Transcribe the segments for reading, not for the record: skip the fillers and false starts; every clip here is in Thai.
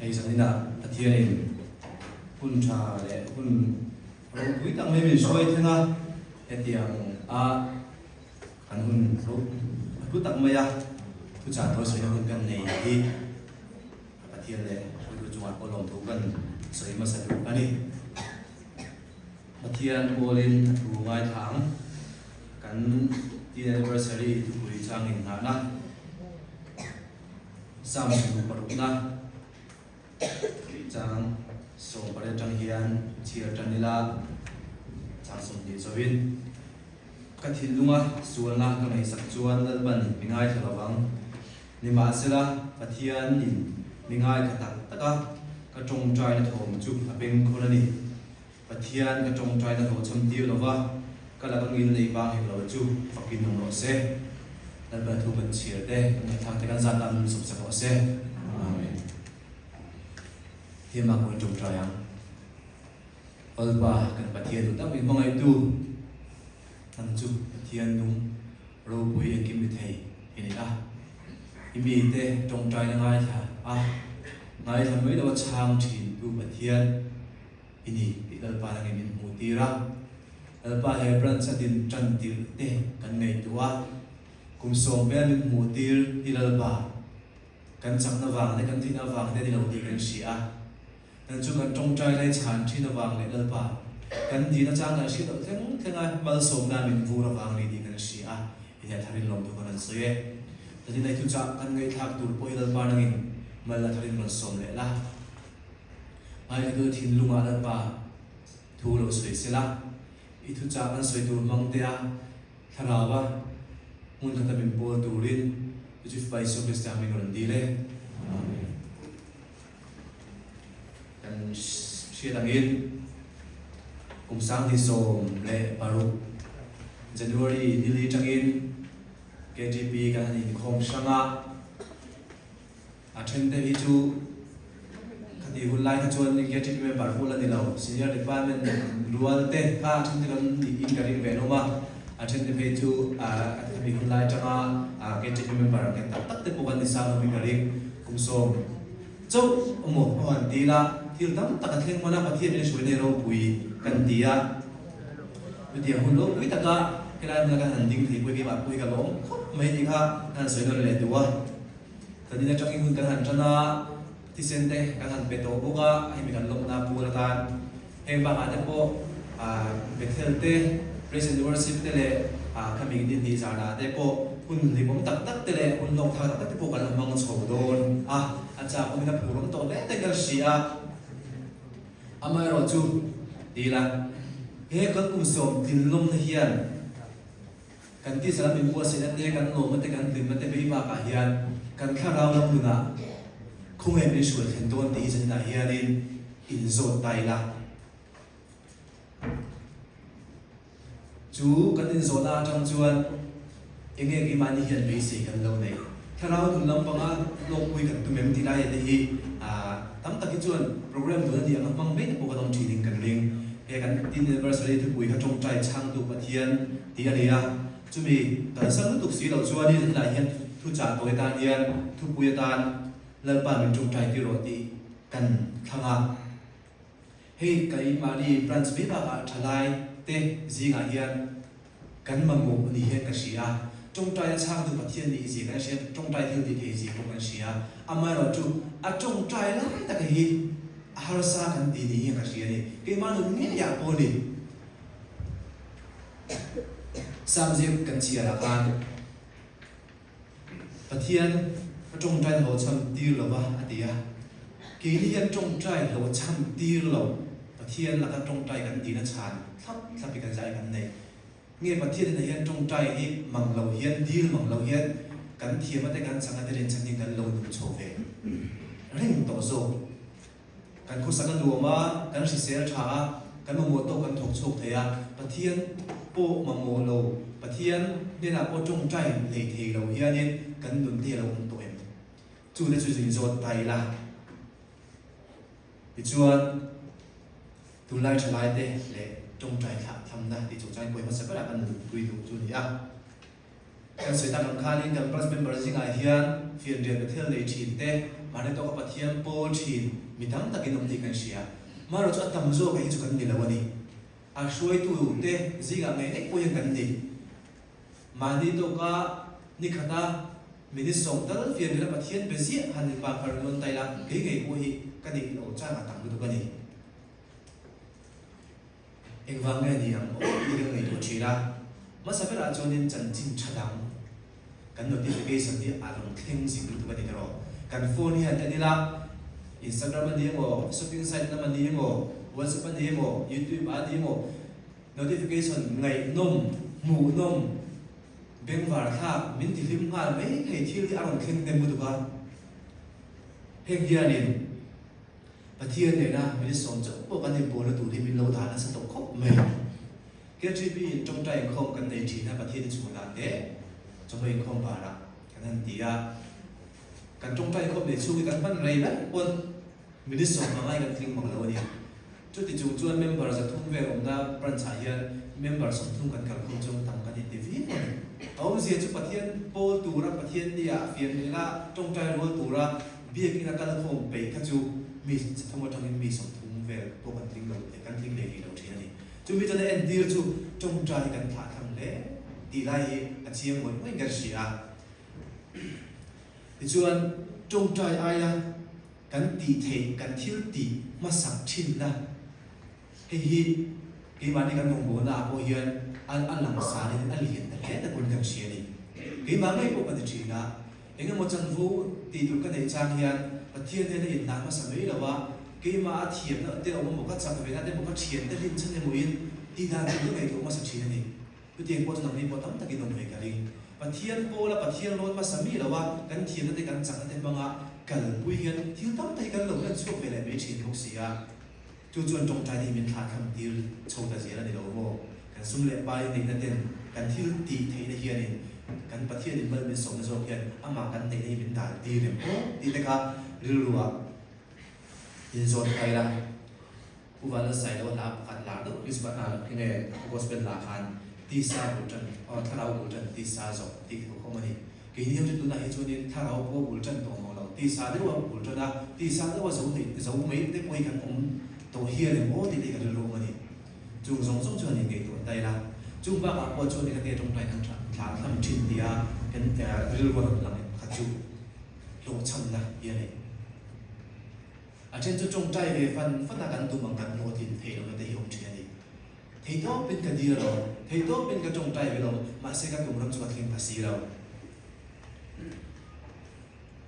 hay rằng là thiên này hun trà để hun quý tăng mấy mình xoay thế na cái tiếng anh hun lúc quý tăng mấy thu trả thôi xoay hun gần này thì thiên này tôi chọn có lòng thú gần xoay mà sẽ được anh đi thiên cô lên thủ ngay tháng cắn thiên anniversary thu quý trang hình hả na sao mà đủ bắt đầu na trang số bắt đầu trang hiền chia trang đi la trang số đi cho in cái thìn lunga suan la cái này sắc chuan lân bẩn mình ai thở vắng nhưng mà sẽ là cái thiên nhìn mình ai cái tắc tất cả cái trồng trái nó thổ chụp ở bên cô này cái thiên cái trồng trái nó thổ chấm tiêu nó va cái là cái nghìn này ba hình lỗ chụp và kinh nông lỗ xe dan bantu mencir deh tentang tekan zatam sub se amen dia mahu jom trayang alba kan pathian tu tak mangai tu tanju pathian nung ro bui yang kim thei ini imi te jom tray na ngai tha ngai tha mai do chang thin tu pathian ini ti alba nang min mutira alba he brand satin chan tir te kan ngai tua cùng số bên mình mua tiền đi làm bà cần chắc nó vàng đấy cần tin nó vàng đấy đi làm gì cần xỉa nên chúng cần trông trai này chán chi nó vàng đấy làm bà cần gì nó trang là xỉa thế thế ngay mà số nào mình vu nó vàng này đi cần xỉa thì thay thay lòng tôi còn xỉa thế này chúng ta cần ngay thạc tụt bôi làm bà này mà là thay lòng số này là ai cứ tin lung à làm bà thu lỗ xỉa xỉa là ít chúng ta cần xỉa tụt mong tia thằng nào ba mun kata bimpul turin tujuh baiso Kristian mingon dile dan siadangin kumsang di som le baru January dili changin KGP kan in khom sanga athente hi chu khati hulai ka chon ni KGP me baru la dilau senior department rual te ka thinte kan in karing venoma attend the pay to mi kulai changa get to member cái tất tất bộ phận đi sao mình garing cùng so châu một hoàn tí là thiếu lắm tất cả thiên mona phát hiện nên suy này rồi bùi cần tí bây giờ hôm lúc quý tất cả cái này là cái hành trình thì quý cái bạn quý cái lỗ mấy gì khác hành suy nó lại đủ thật nên trong cái hướng cái hành chana thì xem đây cái hành bê tô bốc hay mình cần lồng na bùa là tan em bạn anh bộ bê theo tê Present worship tele kami din di sana tepo kun libom tak tak tele kun long thang tak tepo kan mang chho don acha ko mina purom to le te kal sia amai ro chu dila he kan kum som tin lom na hian kan ti sala min bua se te kan no mate kan lim mate be ba ka hian kan kha raw lam duna khung em ni sual khen don ti jan da hian in zo tai la chú cái tin zona trong chuan anh nghe cái mani hiện bị gì gần lâu này theo đó tụi lâm bằng lô quy cần tụi mình thì đây thì tấm tắc cái chuan program tụi nó thì anh mang biết bộ cái đồng chỉ định cần liền cái tin anniversary tụi quy cái trong trai trang tụi bát thiên thì anh ấy chú mình tại sao tụi sĩ đầu chuan đi là hiện thu trả tụi ta hiện thu quy ta lần bản mình trong trai tiêu rồi thì cần thằng hey cái mani branch biết là trả lại te zinga hian kan mamu ni hian ka sia trong trai chang tu pathian ni zi kan sia trong trai thil ti the zi ko kan sia amai ro chu trong trai la ta ka hi harsa kan ti ni hian ka sia ni ke ma nu nge ya po ni sam zi kan sia la kan pathian trong trai ho cham ti lo ba atia ke ni hian trong trai ho cham ti lo pathian la ka trong trai kan ti na chan thắp thắp bị cái giải cái này nghe mà thiên này hiện trong trai đi măng lầu hiện đi măng lầu hiện cắn thiên mà tay cắn sang cái đến sang những cái lầu được trổ về rinh tổ rồi cắn khu sang cái đùa mà cắn xì xé trả cắn mà mua tô cắn thuộc sụp thế và thiên bộ mà mua lầu và thiên nên là bộ trong trai lệ thì lầu hiện nên cắn đun tiền lầu tổ em chú để chú dình rồi tay là thì chuan tu lai trở lại đây để trong trái thảm thầm na thì trong trái quay mà sẽ có là ăn quy đủ chu nhỉ kan soi ta kan khalin kan plus member jing a hian fian rian the thel lei thin te มาในตัวกับปะเทียนโปชินมีทั้งตะกินอมติกันเสียมาเราจะทำโซ่กันจุกันนี่แล้ววันนี้ช่วยตัวเตะซิกาเมย์ก็ยังกันดีมาดีตัวก็นี่ขณะมินิส่งตลอดเฟียนแล้วปะเทียนเป็นเสียหันบางคนลงไตละเก๋ๆกูฮีกันนี่เราจ้างมาตั้งตัวกันนี่เองวางเงินยังโอ้ยเรื่องไอ้ตัวชีระมาสับเวลาจนยันจันจินฉดังกันโน้ตที่จะเกี่ยสันที่อารมณ์เข่งสิ่งตัวกันนี่เรากันโฟนเนี่ยแต่นี่ละอินสตาแกรมมันดีมั้งช้อปปิ้งไซต์มันดีมั้งวอทส์แอปมันดีมั้งยูทูบมันดีมั้ง notification ไงนมหมูนมเบงวาร์ท่ามินที่ฟิล์มงานไม่ให้ที่อารมณ์เข่งเต็มมือตัวกันเฮงเดียนินปะเทียนเนี่ยนะไม่ได้สอนจะพวกกันในโบราณตัวที่มีโลดานะสต๊อกครบไม่เกี่ยวกับปีจงใจคงกันในทีนะปะเทียนสุดาเด้จงใจคงบาระกันนั่นดีอ่ะกันจงใจคงในช่วยกันมันไรนะคนไม่ได้สอนอะไรกันทิ้งของเราเนี่ยจุดที่จุดเมมเบอร์จะทุ่มเวลนะปรัญญาเยอะเมมเบอร์สมทุ่มกันกับคนจงตั้งกันในทีวีเอาเสียจุดปะเทียนโปตัวรับปะเทียนเนี่ยเฟียนนี่ละจงใจรู้ตัวรับเบี้ยกินกันคงไปขจูมีทั้งหมดทั้งนี้มีสมทุนเวลตัวกันทิ้งเรากันทิ้งเลยเราเทียนี่จุดมีจะได้เอ็นดีจุดจงใจกันถ่าทำเล่ตีไล่อาเชียงหมดไม่กันเสียที่ส่วนจงใจอะไรกันตีเทกันทิ้งตีมาสักชิ้นนะเฮ้ยกี่วันนี้กันมองบัวนาโอเฮียนอันหลังสารนี่อันเลียนแต่แค่แต่คนกันเสียนี่กี่วันไม่พบกันจริงนะเองก็มันจังฟูตีตุกันในจางเฮียนปะเทียนเนี่ยอินน้ำมาสมัยแล้วว่ากี่มาเทียนเดี๋ยวมันบอกว่าจับไปนะเดี๋ยวมันก็เทียนแต่ลิ้นฉันเนี่ยมุ้ยตีด้านนี้ไงตัวมาสักชิ้นนี่ปะเทียนโพสต์ตรงนี้โพสต์ตั้งแต่กินนมเลยกันเองปะเทียนโพแล้วปะเทียนร้อนมาสมัยแล้วว่ากันเทียนนั่นแต่กันจังนั่นแต่บางอ่ะกันปุยเฮียนที่ตั้งแต่กันหลงกันช่วงเวลาไม่ชินทุกเสียจู่ๆจงใจที่มันขาดคำดีโชว์แต่เสียแล้วในโลกกันสุ่มเล็บใบในนั่นเองกันที่ตีเทในเฮียนี่กันปะเทียนนี่มันเป็นสมในโลกเฮียนอามากันในนี่เป็นด่านดีเลยดีแต่ก็รู้ว่าอินโซนไทยละผู้ว่าเราใส่แล้วลาขัดลาดูคริสต์มาสที่เนี่ยก็เป็นลาขันที่ซาบุจันถ้าเราบุจันที่ซาจบที่เขาเข้ามานี่กี่นี้เราจะดูนะไอ้ช่วงนี้ถ้าเราพวกบุจันตรงของเราที่ซาได้ว่าบุจันนะที่ซาได้ว่าสมมติสมมติได้ป่วยกันผมตัวเฮียเลยโอ้ที่กันรู้มานี่จุงสงสงชวนยังไงตัวได้ละจุงบ้ากับพวกชวนนี่ก็เดี๋ยวตรงไหนทั้งทำชิ้นเดียกันแต่รู้ว่าหลังขัดจุโลชันนะเฮียเลยอาจารย์จะจงใจเลยฟันอาการตัวมังกันโลทินเทเราไม่ได้ยอมเชียร์ดิเทโต้เป็นกันดีเราเทโต้เป็นกันจงใจไปเรามาเสกกันตรงนั้นจะมาเข่งภาษีเรา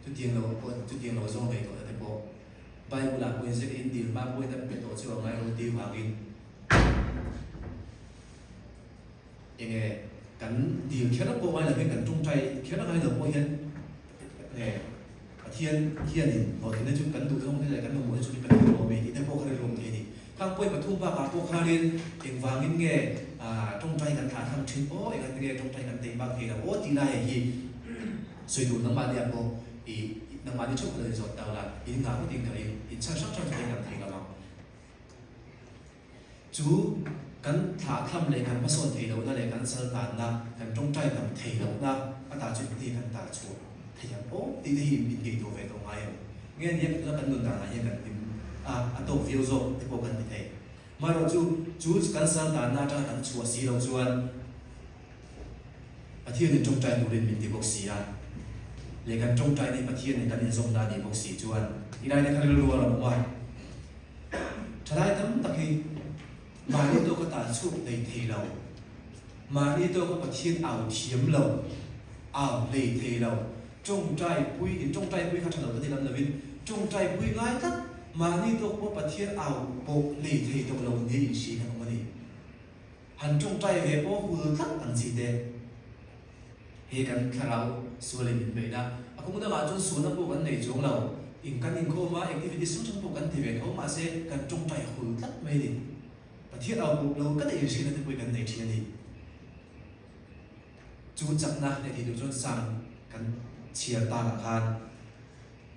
จุดเดียงเราส่งไปตัวแต่พอใบบุหรี่คุยเสกอินดีบ้าคุยแต่เป็นตัวที่ว่าไงเราดีกว่ากินยังไงกันดีแค่นั้นพอไว้แล้วเป็นกันจงใจแค่นั้นไงเราพอเห็นเนี่ยเทียนนี่บอกที่นั่นจุดกันดูทั้งหมดเลยกันทั้งหมดจุดเป็นตัวโมเมที่ได้พวกเขาได้ลงทีนี่ข้างป่วยปฐุมบ้ากับพวกเขาเรียนเองวางเงินเงี้ยจงใจกันหาทำชิ้นโอ้ยกันเงี้ยจงใจกันเต็มบางทีนะโอ้ตีได้อย่างนี้สวยดูน้ำมันเนี่ยพออีน้ำมันที่ชอบเลยจดดาวละอีงานก็ติงกันเองอีช่างจะเองกันเองกันมั้งจูกันหาทำเลยกันมาส่วนเทเราได้เลยกันสถานนะกันจงใจกันเทเรานะก็ตาจุดที่กันตาชัวที่ยังโอ้ที่ได้ยินอินดีตัวเวทตรงไหนเงี้ยเนี่ยแล้วกันนุ่นต่างอะไรกันที่ตัวฟิวโซที่พวกกันที่ไหนมาเราจูกันสถานน่าจะกันชัวสีเราชวนประเทศในจงใจดูเรียนมินที่พวกสีอ่ะเลยกันจงใจในประเทศในการเรียนทรงดาในพวกสีชวนที่ได้ในการรัวเราบอกว่าถ้าได้ทั้งตะกี้มาที่ตัวก็ตาชุบในเทเรามาที่ตัวก็ประเทศเอาเทียมเราเอาเลยเทเราจงใจปุ้ยจงใจปุ้ยข้าถนนที่ลำนาวินจงใจปุ้ยง่ายทักมานี่ตัวพวกประเทศเอาโปกเลยเทตัวเราเนี่ยอินชีกันมาดิหันจงใจเว็บโอ้คือทักอันสีเดเฮกันคาราส่วนเลยมินไปนะaku muda ngajun suna po kan nei jong lao ingkan ingko ma activity sung sung po kan tive ko ma se kan jong tai hul tat mai ni pathiat au po lo kan ei sin na po kan nei thian ni chu chak na ne thi du chon sang kan chia ta la khan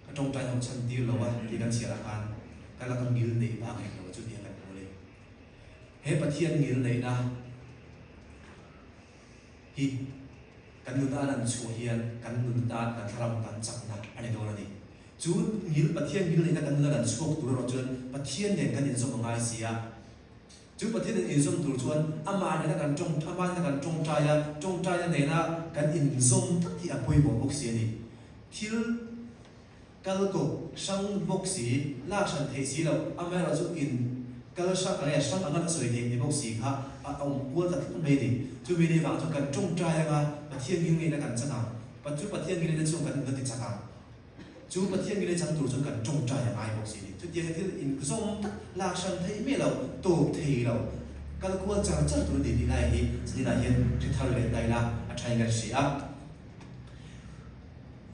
ka jong tai hong chan ti lo wa ti kan chia la khan ka la kan gil nei ba ngai lo chu ni kan mo le he pathiat ngil nei na hi kan nun anan chu hian kan nun ta kan tharam kan chakna ani do ni จูงิลปะเทียนงิลเลยนะกันนั่นกันสุกตัวเราจนปะเทียนเนี่ยกันอินสมง่ายเสียจูปะเทียนอินสมตัวชวนอามาเนี่ยนะกันอามาเนี่ยกันจงใจเนี่ยนะกันอินสมที่อภัยบอกเสียนี่ทิลกัลกสังบอกสีลากสันเทสีเราอามาเราจูอินกัลสังอะไรสังอันนั้นสวยเทนี่บอกสีค่ะเอาวัวตัดทุกเมดิจูมีในฝั่งจงกันจงใจนะปะเทียนงิลเลยนะกันจะทำปัจจุบันเทียนงิลเลยจงกันเงินติดจะทำจูปะเทียนกิเลสจังตัวจนกันจงใจอย่างไรบอกสิจุดเดียวที่อินกส่งลากชันที่ไม่เราตัวเทเราก็ควรจะจัดตัวดีๆได้ที่สิ่งใดยันที่ทะเลได้ละอาชัยกันเสีย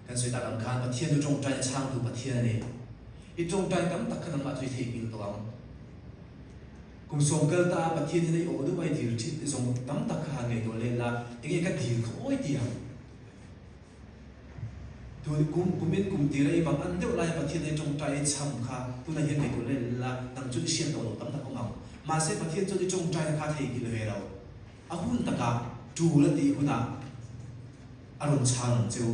กันสุดท้ายการปะเทียนจงใจช่างตัวปะเทียนนี่อีจงใจกำตักขนาดมาจุดที่กินตัวกุมส่งเกิดตาปะเทียนในโอ้ด้วยไปดีที่ส่งกำตักขานในตัวเล่นละอย่างนี้ก็ดีเขาโอ้ยเดียวตัวกุมินกุมตีระบางอันเดียวลายปะเทียนในจงใจช่ำค่ะตัวนั้นเห็นในตัวเล่นละตั้งจุดเชียนตัวตั้งแต่ของเรามาเสปะเทียนจุดจงใจค่ะที่กินเลยเราอาหุ่นตะกาจูและตีหุ่นอ่ะอารมณ์ช่างจิว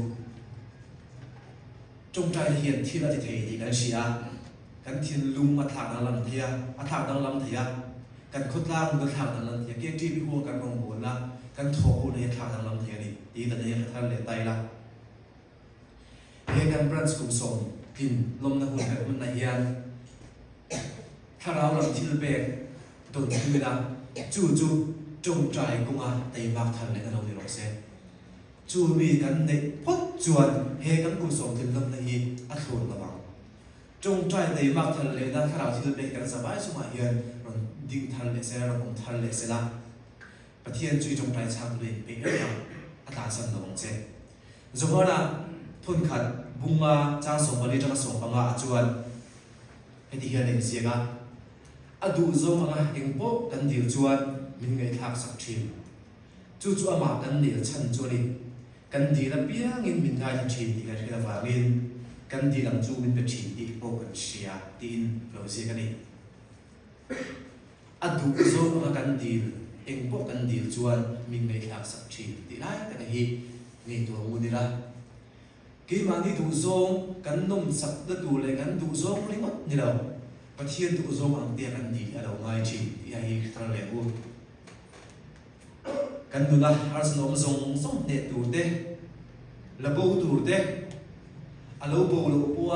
จงใจเห็นที่เราจะเทดีกันเชียกันเทียนลุงมาถากดังลำเทียมาถากดังลำเทียกันคดล่างกันถากดังลำเทียเกี่ยจีบิหัวกันมองบนละกันโถในถากดังลำเทียนี่ดีแต่ในท่านเลยไตละเฮกันบรันส์กุมส่งกินลมน้ำหุ่นกันมันในเฮียนถ้าเราลำที่เบกโดนขึ้นไปละจู่จงใจกุมอาเตะมากทันเลยกันเราในโรงเซจู่มีกันในพดจวนเฮกันกุมส่งกินลมในฮีอัดโหดระวังจงใจเตะมากทันเลยนะถ้าเราที่เบกกันสบายสมัยเฮียนเราดิ้งทันเลยเสร็จเราคงทันเลยเสร็จละประเทศจุยจงใจช่างเลยเบกเราอัตราสันโดงเซจงว่านะทุนขัดบุ้งมาจ้างส่งมาเลยจะมาส่งปังอาจวนให้ที่เฮียนเองเสียกันอดูโซมังเองโป๊กันเดียวจวนมินไงทักสักทีจู่ๆอามากันเดียวชันจวนนี่กันดีละเบี้ยงินมินง่ายทันทีที่กันที่ละฝ่ามินกันดีหลังจู่มินเป็นทีที่โป๊กันเชียตีนเราเสียกันนี่อดูโซมังกันดีเองโป๊กันเดียวจวนมินไงทักสักทีที่ไรกันนี่นี่ตัวมูนี่ละกี่วันที่ดูโซกันนุ่มสักตะตูเลยกันดูโซเลยมั้งนี่เราประเทศดูโซอังเดียกันดีเราง่ายจริงที่ให้ทะเลอุกันดูนะอาร์สนอมส่งเด็ดตูเต้ระบบตูเต้อาลูบูลูปัว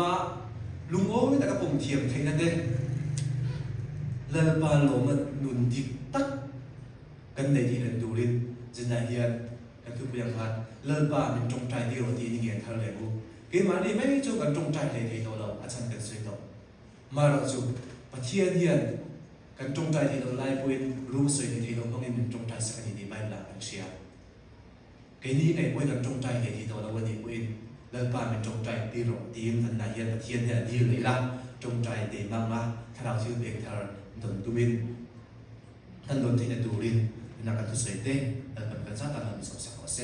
ลุงโอ้ยแต่ก็ปุ่มเทียมเท่นั่นเด้เลปาโลมันนุนดิตักกันในที่เล่นดูรินจะไหนเฮียนกันทุกอย่างพันเลิศบ้าเป็นจงใจที่เราตีนี่เงี้ยทะเลบุเกมานี่ไม่จูกันจงใจเลยที่เราอาจารย์กันสุดต่อมาเราจูปะเทียนเฮียนกันจงใจที่เราไล่ปุยรู้สึกที่เราต้องมีจงใจสักนิดไม่เป็นไรกันเชียเกนี่ไงปุยกันจงใจที่เราวันนี้ปุยเลิศบ้าเป็นจงใจที่เราตีมทันนายเฮียนปะเทียนเนี่ยดีเลยละจงใจเต็มมากๆถ้าเราชื่อเอกทารดนตุมินท่านดนที่จะดูรินนักการทุเสเต้แต่เป็นการสร้างการทำสมศักดิ์เส